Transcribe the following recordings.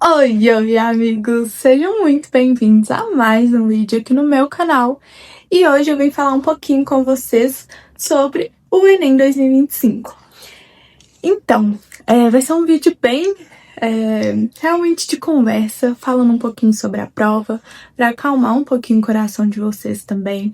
Oi, amigos! Sejam muito bem-vindos a mais um vídeo aqui no meu canal. E hoje eu vim falar um pouquinho com vocês sobre o Enem 2025. Então, vai ser um vídeo bem realmente de conversa, falando um pouquinho sobre a prova, para acalmar um pouquinho o coração de vocês também.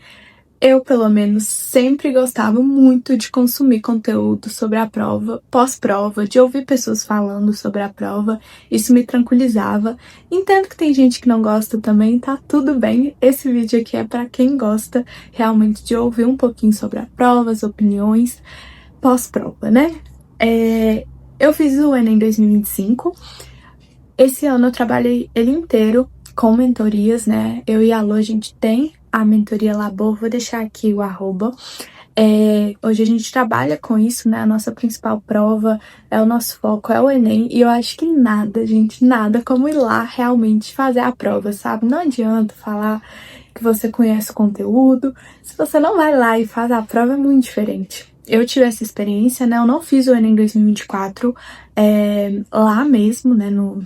Eu, pelo menos, sempre gostava muito de consumir conteúdo sobre a prova, pós-prova, de ouvir pessoas falando sobre a prova. Isso me tranquilizava. Entendo que tem gente que não gosta também, tá tudo bem. Esse vídeo aqui é para quem gosta realmente de ouvir um pouquinho sobre a prova, as opiniões pós-prova, né? Eu fiz o Enem 2025. Esse ano eu trabalhei ele inteiro com mentorias, né? Eu e a Lu, a gente tem a mentoria Labor, vou deixar aqui o arroba. Hoje a gente trabalha com isso, né? A nossa principal prova, o nosso foco é o Enem. E eu acho que nada, gente, nada como ir lá realmente fazer a prova, sabe? Não adianta falar que você conhece o conteúdo. Se você não vai lá e faz a prova, é muito diferente. Eu tive essa experiência, né? Eu não fiz o Enem 2024 lá mesmo, né? No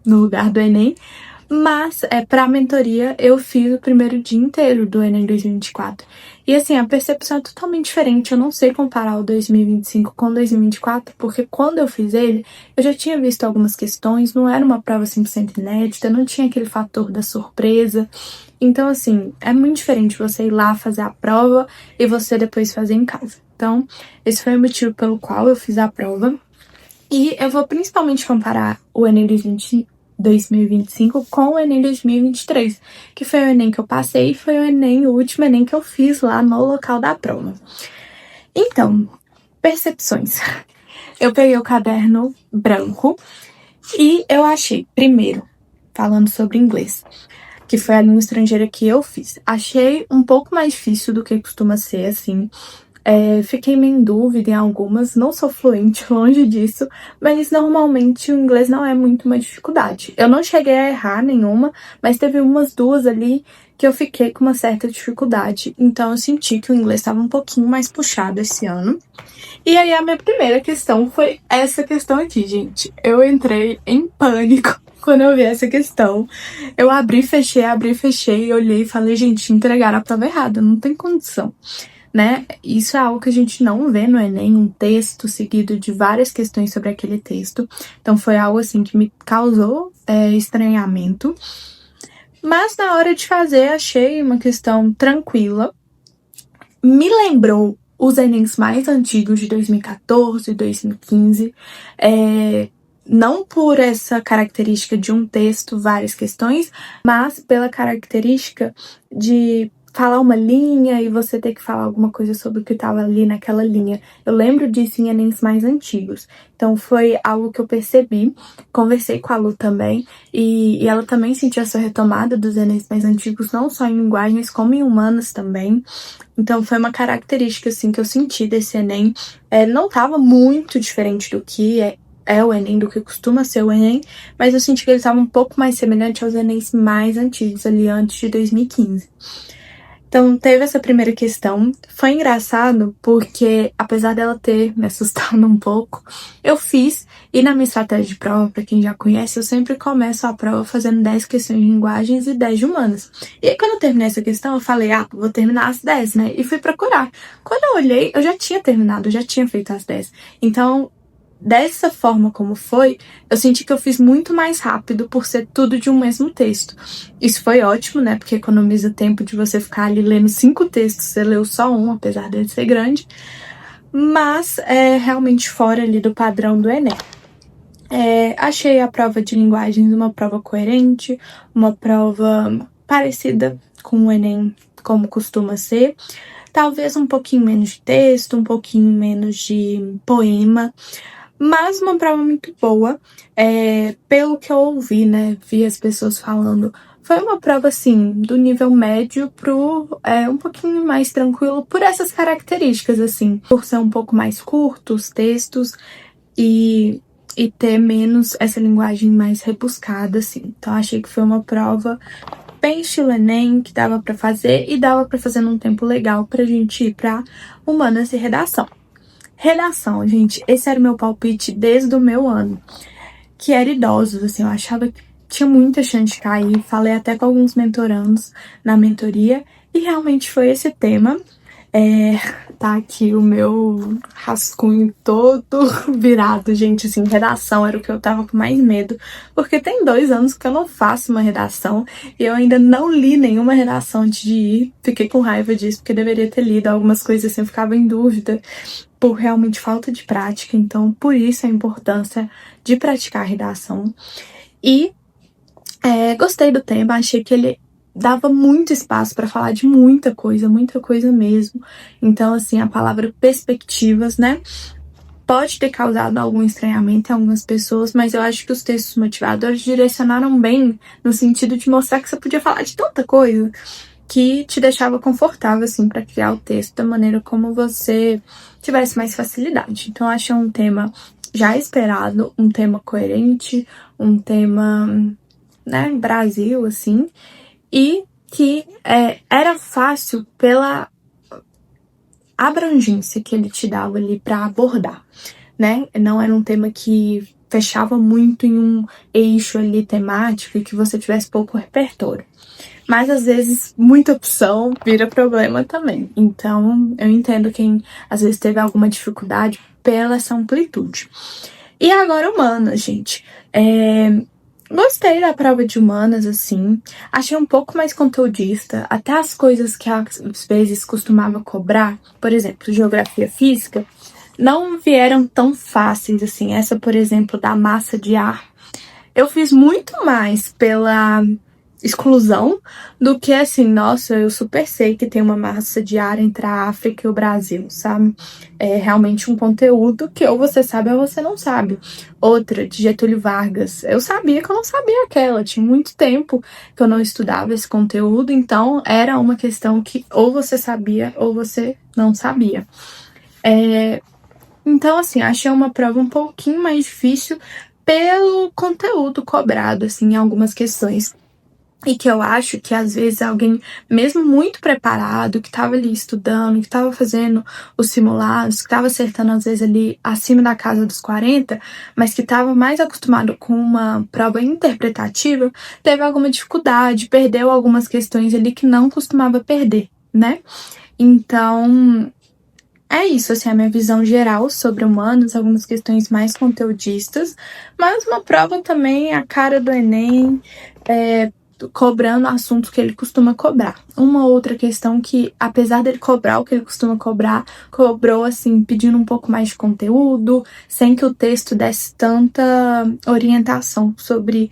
lugar do Enem. Mas, pra mentoria, eu fiz o primeiro dia inteiro do Enem 2024. E, assim, a percepção é totalmente diferente. Eu não sei comparar o 2025 com o 2024, porque quando eu fiz ele, eu já tinha visto algumas questões, não era uma prova 100% inédita, não tinha aquele fator da surpresa. Então, assim, é muito diferente você ir lá fazer a prova e você depois fazer em casa. Então, esse foi o motivo pelo qual eu fiz a prova. E eu vou principalmente comparar o Enem 2025 com o Enem 2023, que foi o Enem que eu passei e foi o último Enem que eu fiz lá no local da prova. Então, percepções. Eu peguei o caderno branco e eu achei, primeiro, falando sobre inglês, que foi a língua estrangeira que eu fiz. Achei um pouco mais difícil do que costuma ser, assim. Fiquei meio em dúvida em algumas, não sou fluente, longe disso, mas normalmente o inglês não é muito uma dificuldade. Eu não cheguei a errar nenhuma, mas teve umas duas ali que eu fiquei com uma certa dificuldade, então eu senti que o inglês estava um pouquinho mais puxado esse ano. E aí a minha primeira questão foi essa questão aqui, gente. Eu entrei em pânico quando eu vi essa questão. Eu abri, fechei, olhei e falei, gente, entregaram a prova errada, não tem condição. Né? Isso é algo que a gente não vê no Enem, um texto seguido de várias questões sobre aquele texto. Então foi algo assim que me causou estranhamento. Mas na hora de fazer, achei uma questão tranquila. Me lembrou os Enems mais antigos de 2014, 2015. Não por essa característica de um texto, várias questões, mas pela característica de falar uma linha e você ter que falar alguma coisa sobre o que estava ali naquela linha. Eu lembro disso em Enems mais antigos. Então foi algo que eu percebi, conversei com a Lu também, e ela também sentiu essa retomada dos Enems mais antigos, não só em linguagens, como em humanas também. Então foi uma característica assim que eu senti desse Enem. Não estava muito diferente do que é o Enem, do que costuma ser o Enem, mas eu senti que ele estava um pouco mais semelhante aos Enems mais antigos, ali antes de 2015. Então, teve essa primeira questão. Foi engraçado porque, apesar dela ter me assustado um pouco, eu fiz. E na minha estratégia de prova, pra quem já conhece, eu sempre começo a prova fazendo 10 questões de linguagens e 10 de humanas. E aí, quando eu terminei essa questão, eu falei, vou terminar as 10, né? E fui procurar. Quando eu olhei, eu já tinha terminado, eu já tinha feito as 10. Então, dessa forma como foi, eu senti que eu fiz muito mais rápido por ser tudo de um mesmo texto. Isso foi ótimo, né? Porque economiza tempo de você ficar ali lendo 5 textos, você leu só um, apesar dele ser grande. Mas é realmente fora ali do padrão do Enem. Achei a prova de linguagens uma prova coerente, uma prova parecida com o Enem, como costuma ser. Talvez um pouquinho menos de texto, um pouquinho menos de poema, mas uma prova muito boa. Pelo que eu ouvi, né, vi as pessoas falando, foi uma prova, assim, do nível médio pro um pouquinho mais tranquilo, por essas características, assim, por ser um pouco mais curto os textos e ter menos essa linguagem mais rebuscada, assim. Então, achei que foi uma prova bem estilo Enem, que dava pra fazer e dava pra fazer num tempo legal pra gente ir pra humanas e redação. Redação, gente, esse era o meu palpite desde o meu ano. que era idosos, assim, eu achava que tinha muita chance de cair, falei até com alguns mentorandos na mentoria, e realmente foi esse tema. Tá aqui o meu rascunho todo virado, gente, assim, redação era o que eu tava com mais medo, porque tem 2 anos que eu não faço uma redação, e eu ainda não li nenhuma redação antes de ir, fiquei com raiva disso, porque deveria ter lido algumas coisas assim, eu ficava em dúvida, por realmente falta de prática, então por isso a importância de praticar a redação. E gostei do tema, achei que ele dava muito espaço para falar de muita coisa mesmo. Então, assim, a palavra perspectivas, né, pode ter causado algum estranhamento em algumas pessoas, mas eu acho que os textos motivadores direcionaram bem no sentido de mostrar que você podia falar de tanta coisa que te deixava confortável, assim, para criar o texto da maneira como você tivesse mais facilidade. Então, eu achei um tema já esperado, um tema coerente, um tema, né, Brasil, assim, e que era fácil pela abrangência que ele te dava ali para abordar, né? Não era um tema que fechava muito em um eixo ali temático e que você tivesse pouco repertório. Mas às vezes muita opção vira problema também. Então eu entendo quem às vezes teve alguma dificuldade pela essa amplitude. E agora humanas, gente. Gostei da prova de humanas, assim. Achei um pouco mais conteudista. Até as coisas que às vezes costumava cobrar, por exemplo, geografia física, não vieram tão fáceis, assim. Essa, por exemplo, da massa de ar. Eu fiz muito mais pela exclusão do que assim, nossa, eu super sei que tem uma massa de ar entre a África e o Brasil, sabe? É realmente um conteúdo que ou você sabe ou você não sabe. Outra, de Getúlio Vargas, eu sabia que eu não sabia aquela, tinha muito tempo que eu não estudava esse conteúdo, então era uma questão que ou você sabia ou você não sabia. Então, assim, achei uma prova um pouquinho mais difícil pelo conteúdo cobrado, assim, em algumas questões. E que eu acho que às vezes alguém, mesmo muito preparado, que estava ali estudando, que estava fazendo os simulados, que estava acertando às vezes ali acima da casa dos 40, mas que estava mais acostumado com uma prova interpretativa, teve alguma dificuldade, perdeu algumas questões ali que não costumava perder, né? Então, é isso, assim, a minha visão geral sobre humanos, algumas questões mais conteudistas, mas uma prova também a cara do Enem, cobrando assuntos que ele costuma cobrar. Uma outra questão que, apesar dele cobrar o que ele costuma cobrar, cobrou, assim, pedindo um pouco mais de conteúdo, sem que o texto desse tanta orientação sobre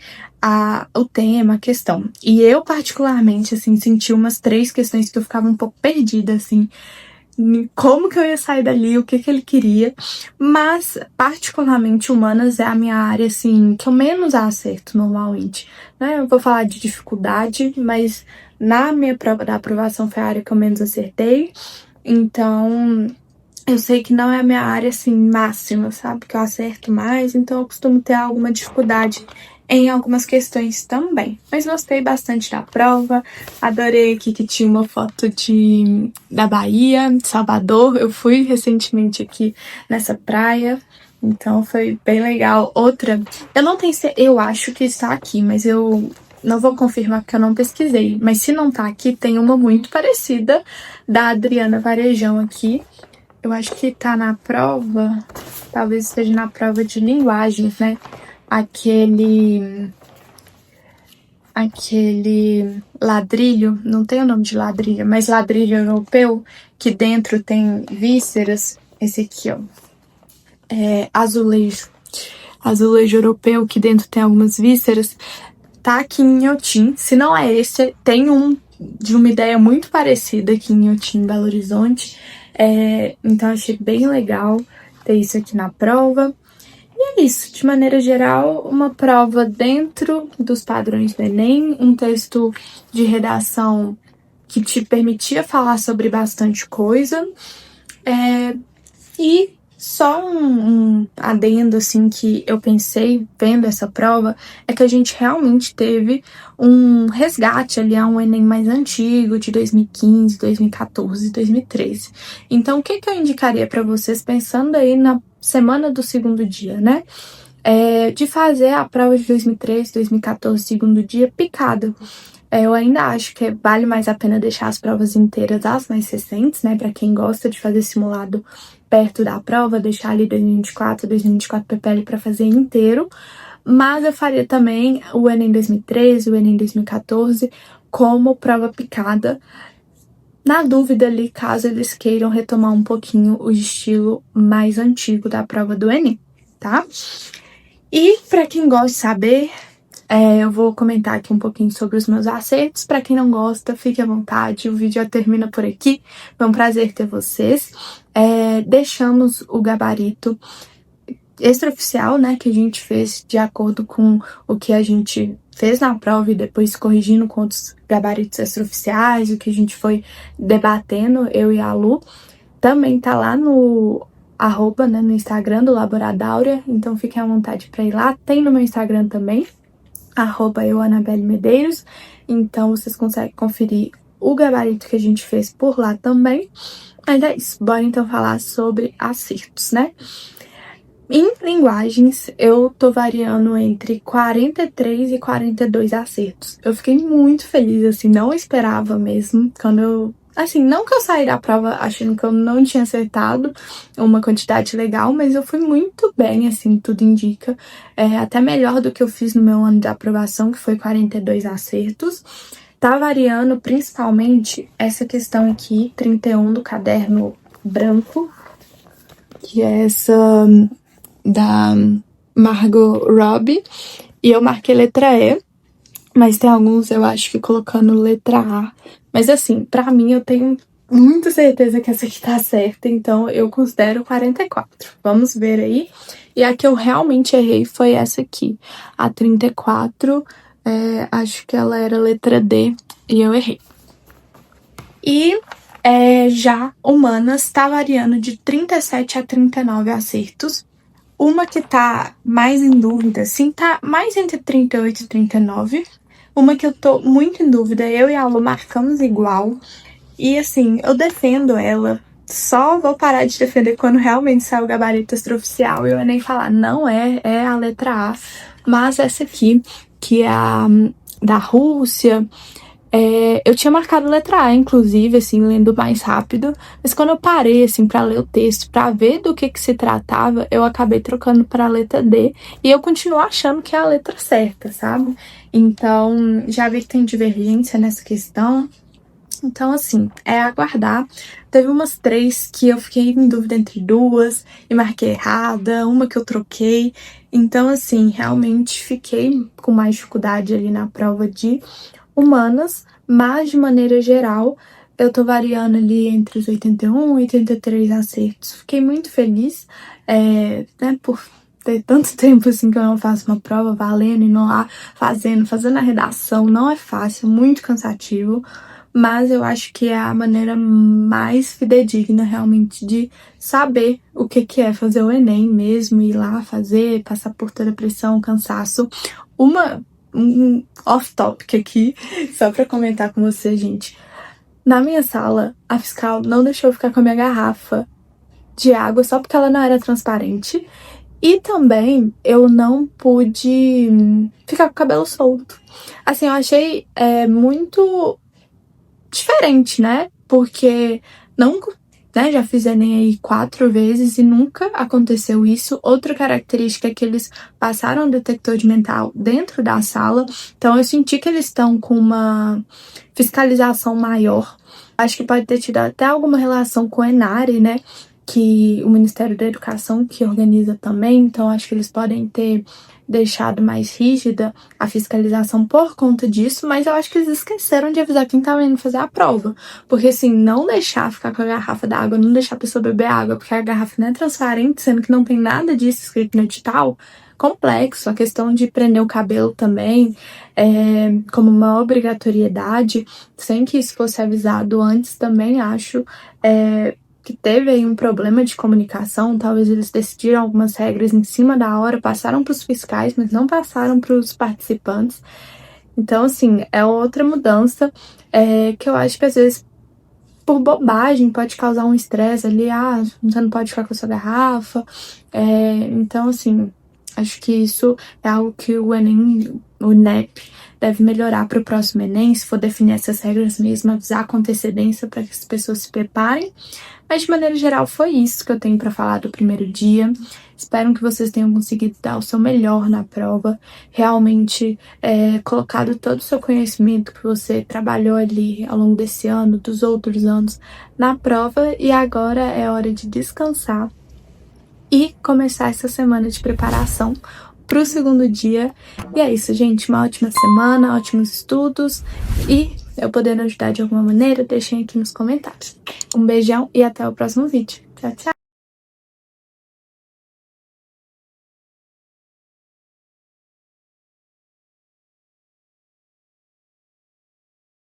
o tema, a questão. E eu, particularmente, assim, senti umas 3 questões que eu ficava um pouco perdida, assim, como que eu ia sair dali, o que ele queria, mas particularmente humanas é a minha área, assim, que eu menos acerto normalmente, né? Eu vou falar de dificuldade, mas na minha prova da aprovação foi a área que eu menos acertei, então eu sei que não é a minha área, assim, máxima, sabe? Que eu acerto mais, então eu costumo ter alguma dificuldade em algumas questões também. Mas gostei bastante da prova, adorei aqui que tinha uma foto da Bahia, de Salvador. Eu fui recentemente aqui nessa praia, então foi bem legal. Outra, eu não tenho certeza, eu acho que está aqui, mas eu não vou confirmar porque eu não pesquisei. Mas se não tá aqui, tem uma muito parecida da Adriana Varejão aqui. Eu acho que tá na prova, talvez esteja na prova de linguagens, né? Aquele ladrilho, não tem o nome de ladrilho, mas ladrilho europeu, que dentro tem vísceras, esse aqui, ó, azulejo europeu, que dentro tem algumas vísceras, tá aqui em Inhotim. Se não é esse, tem um de uma ideia muito parecida aqui em Inhotim, Belo Horizonte, então achei bem legal ter isso aqui na prova. E é isso, de maneira geral, uma prova dentro dos padrões do Enem, um texto de redação que te permitia falar sobre bastante coisa. E só um adendo, assim, que eu pensei vendo essa prova, é que a gente realmente teve um resgate ali a um Enem mais antigo, de 2015, 2014, 2013. Então, o que eu indicaria para vocês, pensando aí na semana do segundo dia, né? de fazer a prova de 2013, 2014, segundo dia, picada. Eu ainda acho que vale mais a pena deixar as provas inteiras, as mais recentes, né? Pra quem gosta de fazer simulado perto da prova, deixar ali 2024 PPL pra fazer inteiro. Mas eu faria também o Enem 2013, o Enem 2014 como prova picada. Na dúvida ali, caso eles queiram retomar um pouquinho o estilo mais antigo da prova do Enem, tá? E pra quem gosta de saber, eu vou comentar aqui um pouquinho sobre os meus acertos. Pra quem não gosta, fique à vontade, o vídeo já termina por aqui. Foi um prazer ter vocês. Deixamos o gabarito extraoficial, né, que a gente fez de acordo com o que a gente fez na prova e depois corrigindo com outros gabaritos extraoficiais, o que a gente foi debatendo, eu e a Lu. Também tá lá no arroba, né, no Instagram do Laboradáurea, então fiquem à vontade para ir lá. Tem no meu Instagram também, arroba Medeiros, então vocês conseguem conferir o gabarito que a gente fez por lá também. Mas é isso, bora então falar sobre acertos, né? Em linguagens, eu tô variando entre 43 e 42 acertos. Eu fiquei muito feliz, assim, não esperava mesmo. Quando eu... Assim, não que eu saí da prova achando que eu não tinha acertado uma quantidade legal, mas eu fui muito bem, assim, tudo indica. Até melhor do que eu fiz no meu ano de aprovação, que foi 42 acertos. Tá variando principalmente essa questão aqui, 31 do caderno branco, que é essa da Margot Robbie, e eu marquei letra E, mas tem alguns eu acho que colocando letra A. Mas assim, pra mim eu tenho muita certeza que essa aqui tá certa, então eu considero 44. Vamos ver aí. E a que eu realmente errei foi essa aqui, a 34, acho que ela era letra D e eu errei. E já humanas tá variando de 37 a 39 acertos. Uma que tá mais em dúvida, assim, tá mais entre 38 e 39. Uma que eu tô muito em dúvida, eu e a Lu marcamos igual. E assim, eu defendo ela. Só vou parar de defender quando realmente sair o gabarito extraoficial. Eu ia nem falar, não é a letra A. Mas essa aqui, que é a da Rússia... eu tinha marcado letra A, inclusive, assim, lendo mais rápido, mas quando eu parei, assim, pra ler o texto, pra ver do que se tratava, eu acabei trocando pra letra D, e eu continuo achando que é a letra certa, sabe? Então, já vi que tem divergência nessa questão, então, assim, é aguardar. Teve umas 3 que eu fiquei em dúvida entre duas, e marquei errada, uma que eu troquei, então, assim, realmente fiquei com mais dificuldade ali na prova de humanas, mas de maneira geral eu tô variando ali entre os 81 e 83 acertos. Fiquei muito feliz, né, por ter tanto tempo assim que eu não faço uma prova, valendo e não lá fazendo a redação. Não é fácil, muito cansativo, mas eu acho que é a maneira mais fidedigna realmente de saber o que é fazer o Enem mesmo, ir lá fazer, passar por toda a pressão, cansaço. Um off-topic aqui, só pra comentar com você, gente. Na minha sala, a fiscal não deixou eu ficar com a minha garrafa de água só porque ela não era transparente. E também eu não pude ficar com o cabelo solto. Assim, eu achei muito diferente, né? Porque não... né, já fiz Enem aí 4 vezes e nunca aconteceu isso. Outra característica é que eles passaram um detector de metal dentro da sala, então eu senti que eles estão com uma fiscalização maior. Acho que pode ter tido até alguma relação com o Enare, né, que o Ministério da Educação que organiza também, então acho que eles podem ter deixado mais rígida a fiscalização por conta disso, mas eu acho que eles esqueceram de avisar quem tava indo fazer a prova. Porque, assim, não deixar ficar com a garrafa d'água, não deixar a pessoa beber água, porque a garrafa não é transparente, sendo que não tem nada disso escrito no edital, complexo. A questão de prender o cabelo também, como uma obrigatoriedade, sem que isso fosse avisado antes, também acho que teve aí um problema de comunicação. Talvez eles decidiram algumas regras em cima da hora, passaram para os fiscais, mas não passaram para os participantes. Então, assim, é outra mudança que eu acho que às vezes, por bobagem, pode causar um estresse ali. Você não pode ficar com a sua garrafa. Então, assim, Acho que isso é algo que o Enem, o INEP, deve melhorar para o próximo Enem, se for definir essas regras mesmo, avisar com antecedência para que as pessoas se preparem. Mas, de maneira geral, foi isso que eu tenho para falar do primeiro dia. Espero que vocês tenham conseguido dar o seu melhor na prova, realmente colocado todo o seu conhecimento que você trabalhou ali ao longo desse ano, dos outros anos, na prova, e agora é hora de descansar e começar essa semana de preparação para o segundo dia. E é isso, gente. Uma ótima semana, ótimos estudos. E eu podendo ajudar de alguma maneira, deixem aqui nos comentários. Um beijão e até o próximo vídeo. Tchau, tchau!